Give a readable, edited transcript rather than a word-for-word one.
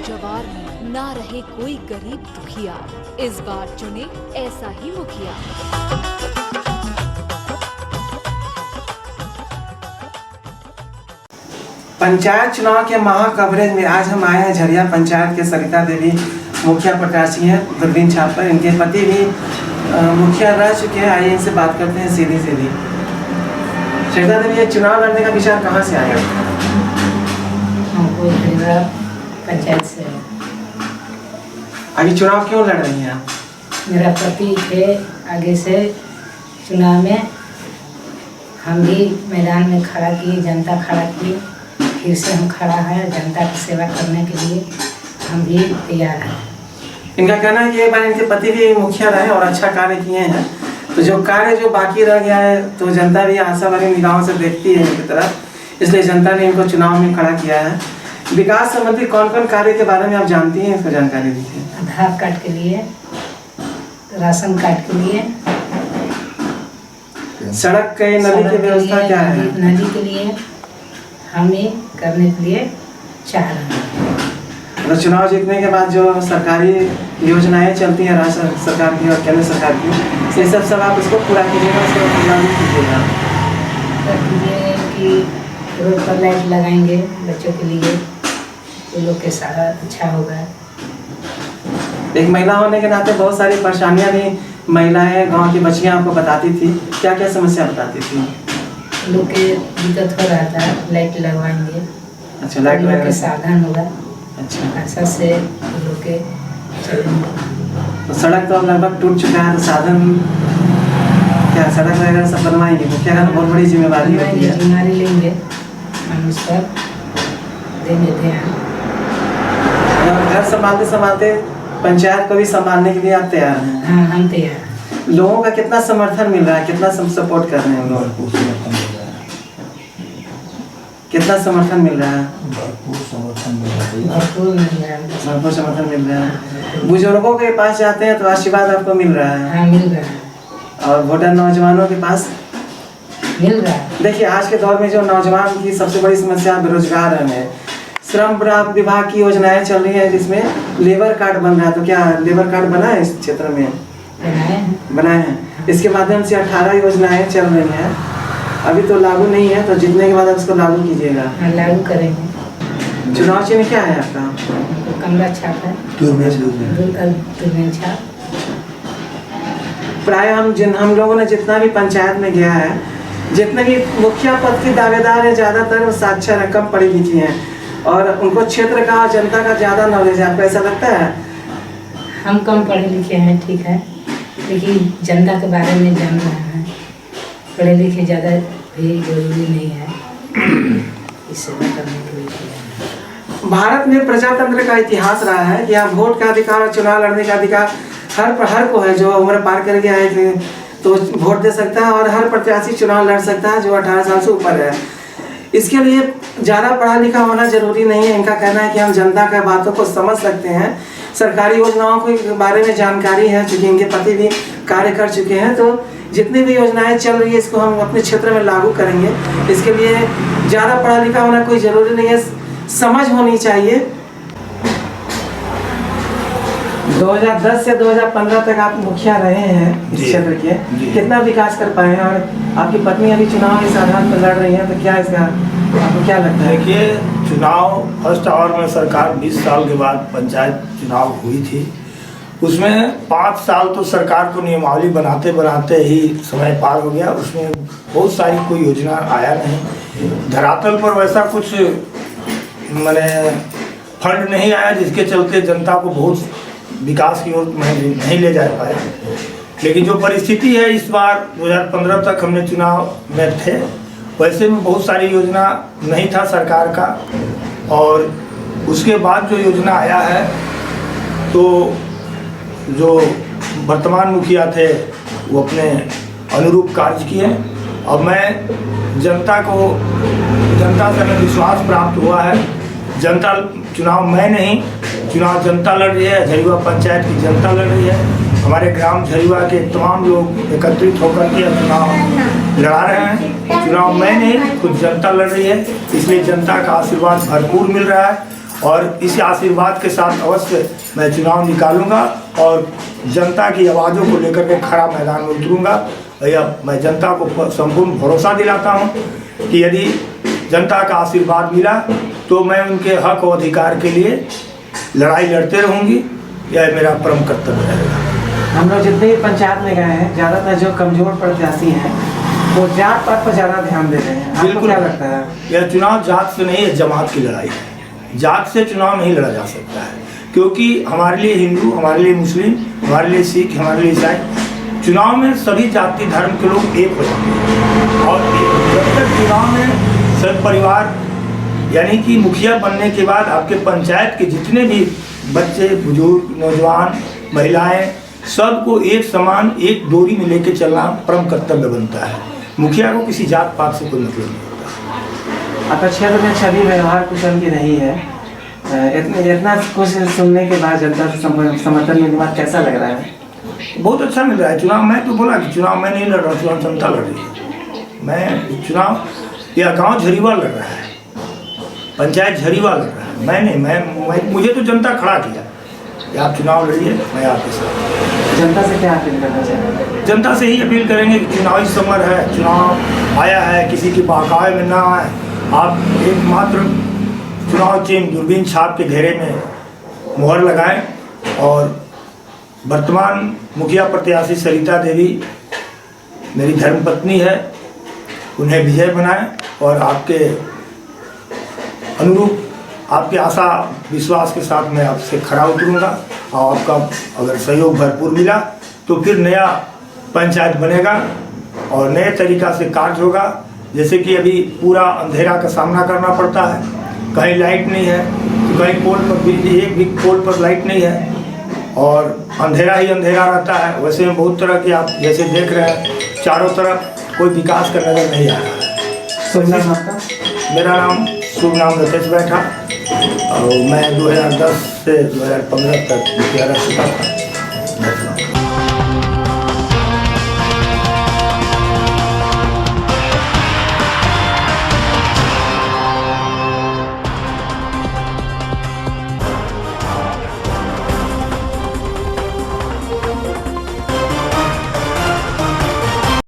जवार में ना रहे कोई गरीब दुखिया। इस बार चुने ऐसा ही मुखिया। पंचायत चुनाव के महा कवरेज में आज हम आए हैं झरिया पंचायत के सरिता देवी मुखिया प्रत्याशी हैं दूरबीन छाप पर। इनके पति भी मुखिया रह चुके हैं। आइए इनसे बात करते हैं सीधी सीधी। सरिता देवी, ये चुनाव लड़ने का विचार कहाँ से आया? हमको पंचायत से। आगे चुनाव क्यों लड़ रही हैं आप? मेरा पति थे आगे से चुनाव में, हम भी मैदान में खड़ा किए, जनता खड़ा की, फिर से हम खड़ा है जनता की सेवा करने के लिए हम भी तैयार हैं। इनका कहना है कि एक बार इनके पति भी मुखिया रहे और अच्छा कार्य किए हैं, तो जो कार्य जो बाकी रह गया है तो जनता भी आशा भरी निगाहों से देखती है इनकी तरफ, इसलिए जनता ने इनको चुनाव में खड़ा किया है। विकास संबंधी कौन कौन कार्य के बारे में आप जानती हैं, इसको जानकारी दीजिए। आधार कार्ड के लिए, राशन कार्ड के लिए, सड़क के नदी की व्यवस्था क्या है? नदी के लिए हमें करने के लिए चाह रहे हैं। तो चुनाव जीतने के बाद जो सरकारी योजनाएं चलती हैं राज्य सरकार की और केंद्र सरकार की, ये सब आप उसको पूरा कीजिएगा, उसको लागू कीजिएगा। कि रोड पर लाइट लगाएंगे बच्चों के लिए, तो लोग के सारा अच्छा होगा। एक महिला होने के नाते बहुत सारी परेशानियां भी महिलाएं, गांव की बच्चियां आपको बताती थी। क्या क्या समस्या बताती थी? लोग के दिक्कत हो रहा था, लाइट लगवाएंगे। अच्छा, लाइट लोग के साधन होगा। अच्छा, ऐसा से लोग के चलेंगे। तो सड़क तो लगभग टूट चुका है, तो साधन क्या सड़क वगैरह सब बनवाएंगे? मुखिया का बहुत बड़ी जिम्मेवारी होती है। जिम्मेदारी लेंगे हम, इस पर देंगे ध्यान। घर संभालते संभालते पंचायत को भी संभालने के लिए आप तैयार हैं? हाँ, हम तैयार हैं। लोगों का कितना समर्थन मिल रहा है, कितना सपोर्ट कर रहे हैं लोग? कितना समर्थन मिल रहा है? भरपूर समर्थन मिल रहा है। भरपूर समर्थन मिल रहा है। बुजुर्गों के पास जाते हैं तो आशीर्वाद आपको मिल रहा है? हाँ, मिल रहा है। और वोटर नौजवानों के पास मिल रहा है। देखिए, आज के दौर में जो नौजवान की सबसे बड़ी समस्या बेरोजगार है। श्रम विभाग की योजनाएं चल रही है जिसमें लेबर कार्ड बन रहा है, तो क्या लेबर कार्ड बना है इस क्षेत्र में? बनाए हैं। इसके माध्यम से 18 योजनाएं चल रही हैं, अभी तो लागू नहीं है, तो जीतने के बाद आप इसको लागू कीजिएगा। लागू करेंगे। चुनाव चिन्ह क्या है आपका? कमरा छाप है, दूरबीन छाप। प्राय हम लोगों ने जितना भी पंचायत में गया है, जितने भी मुखिया पद के दावेदार हैं, ज़्यादातर साक्षर है, कम पढ़ी लिखी हैं और उनको क्षेत्र का जनता का ज़्यादा नॉलेज है। आपको ऐसा लगता है? हम कम पढ़े लिखे हैं, ठीक है, लेकिन जनता के बारे में जान रहे हैं। पढ़े लिखे ज़्यादा भी जरूरी नहीं है, इससे करने के लिए। भारत में प्रजातंत्र का इतिहास रहा है कि यहाँ वोट का अधिकार और चुनाव लड़ने का अधिकार हर को है। जो उम्र पार कर गया है तो वोट दे सकता है और हर प्रत्याशी चुनाव लड़ सकता है जो 18 साल से ऊपर है। इसके लिए ज़्यादा पढ़ा लिखा होना जरूरी नहीं है। इनका कहना है कि हम जनता की बातों को समझ सकते हैं, सरकारी योजनाओं के बारे में जानकारी है, क्योंकि इनके पति भी कार्य कर चुके हैं। तो जितनी भी योजनाएं चल रही है इसको हम अपने क्षेत्र में लागू करेंगे। इसके लिए ज़्यादा पढ़ा लिखा होना कोई ज़रूरी नहीं है, समझ होनी चाहिए। 2010 से 2015 तक आप मुखिया रहे हैं इस क्षेत्र के, कितना विकास कर पाए हैं? और आपकी पत्नी अभी चुनाव इस आधार पर लड़ रही है, तो क्या इसका आपको क्या लगता है? देखिए, चुनाव फर्स्ट आवर में सरकार 20 साल के बाद पंचायत चुनाव हुई थी, उसमें 5 साल तो सरकार को नियमावली बनाते बनाते ही समय पार हो गया। उसमें बहुत सारी कोई योजना आया नहीं, धरातल पर वैसा कुछ मैंने फंड नहीं आया, जिसके चलते जनता को बहुत विकास की ओर नहीं ले जा पाए। लेकिन जो परिस्थिति है, इस बार 2015 तक हमने चुनाव में थे, वैसे में बहुत सारी योजना नहीं था सरकार का, और उसके बाद जो योजना आया है, तो जो वर्तमान मुखिया थे वो अपने अनुरूप कार्य किए। अब मैं जनता से हमें विश्वास प्राप्त हुआ है। जनता चुनाव मैं नहीं, चुनाव जनता लड़ रही है, झरिया पंचायत की जनता लड़ रही है। हमारे ग्राम झरिया के तमाम लोग एकत्रित होकर के चुनाव लड़ा रहे हैं। चुनाव मैं नहीं, खुद जनता लड़ रही है, इसलिए जनता का आशीर्वाद भरपूर मिल रहा है। और इस आशीर्वाद के साथ अवश्य मैं चुनाव निकालूंगा और जनता की आवाज़ों को लेकर के खड़ा मैदान में उतरूंगा। भैया मैं जनता को संपूर्ण भरोसा दिलाता हूं कि यदि जनता का आशीर्वाद मिला तो मैं उनके हक और अधिकार के लिए लड़ाई लड़ते रहूंगी। यह मेरा परम कर्तव्य रहेगा। हम लोग जितने भी पंचायत में गए हैं, ज़्यादातर जो कमजोर प्रत्याशी हैं वो जात पात पर ज़्यादा ध्यान दे रहे हैं। आपको क्या लगता है? यह चुनाव जात से नहीं है, जमात की लड़ाई है। जात से चुनाव नहीं लड़ा जा सकता है, क्योंकि हमारे लिए हिंदू, हमारे लिए मुस्लिम, हमारे लिए सिख, हमारे लिए ईसाई, चुनाव में सभी जाति धर्म के लोग एक हो जाते हैं। और जब तक चुनाव में सब परिवार यानी कि मुखिया बनने के बाद आपके पंचायत के जितने भी बच्चे, बुजुर्ग, नौजवान, महिलाएं, सबको एक समान एक डोरी में लेके चलना परम कर्तव्य बनता है। मुखिया को किसी जात पात से कोई मतलब नहीं होता। आपका क्षेत्र में छवि व्यवहार कुशल की रही है, इतना कुछ सुनने के बाद जनता से समर्थन मिलने के बाद कैसा लग रहा है? बहुत अच्छा मिल रहा है। चुनाव मैं तो बोला कि चुनाव मैं नहीं लड़ रहा, चुनाव जनता लड़ रही है। मैं चुनाव यह गांव झरीवाल लड़ रहा है, पंचायत झरीवाल लड़ रहा है। मैं नहीं, मुझे तो जनता खड़ा किया कि आप चुनाव लड़िए, मैं आपके साथ। जनता से क्या अपील करना चाहिए? जनता से ही अपील करेंगे कि चुनावी समर है, चुनाव आया है, किसी की बहकावे में ना आए। आप एकमात्र चुनाव चिन्ह दूरबीन छाप के घेरे में मुहर लगाएं और वर्तमान मुखिया प्रत्याशी सरिता देवी मेरी धर्मपत्नी है, उन्हें विजय बनाएं और आपके अनुरूप आपके आशा विश्वास के साथ मैं आपसे खड़ा उतरूंगा। और आपका अगर सहयोग भरपूर मिला तो फिर नया पंचायत बनेगा और नए तरीक़ा से कार्य होगा। जैसे कि अभी पूरा अंधेरा का सामना करना पड़ता है, कहीं लाइट नहीं है तो कहीं पोल पर बिजली, एक भी पोल पर लाइट नहीं है और अंधेरा ही अंधेरा रहता है। वैसे में बहुत तरह के आप जैसे देख रहे हैं, चारों तरफ कोई विकास का नजर नहीं आ रहा है। शुभ नाम आपका? मेरा नाम शुभ नाम रतेश बैठा और मैं 2010 से 2015 तक मुखिया रह चुका था।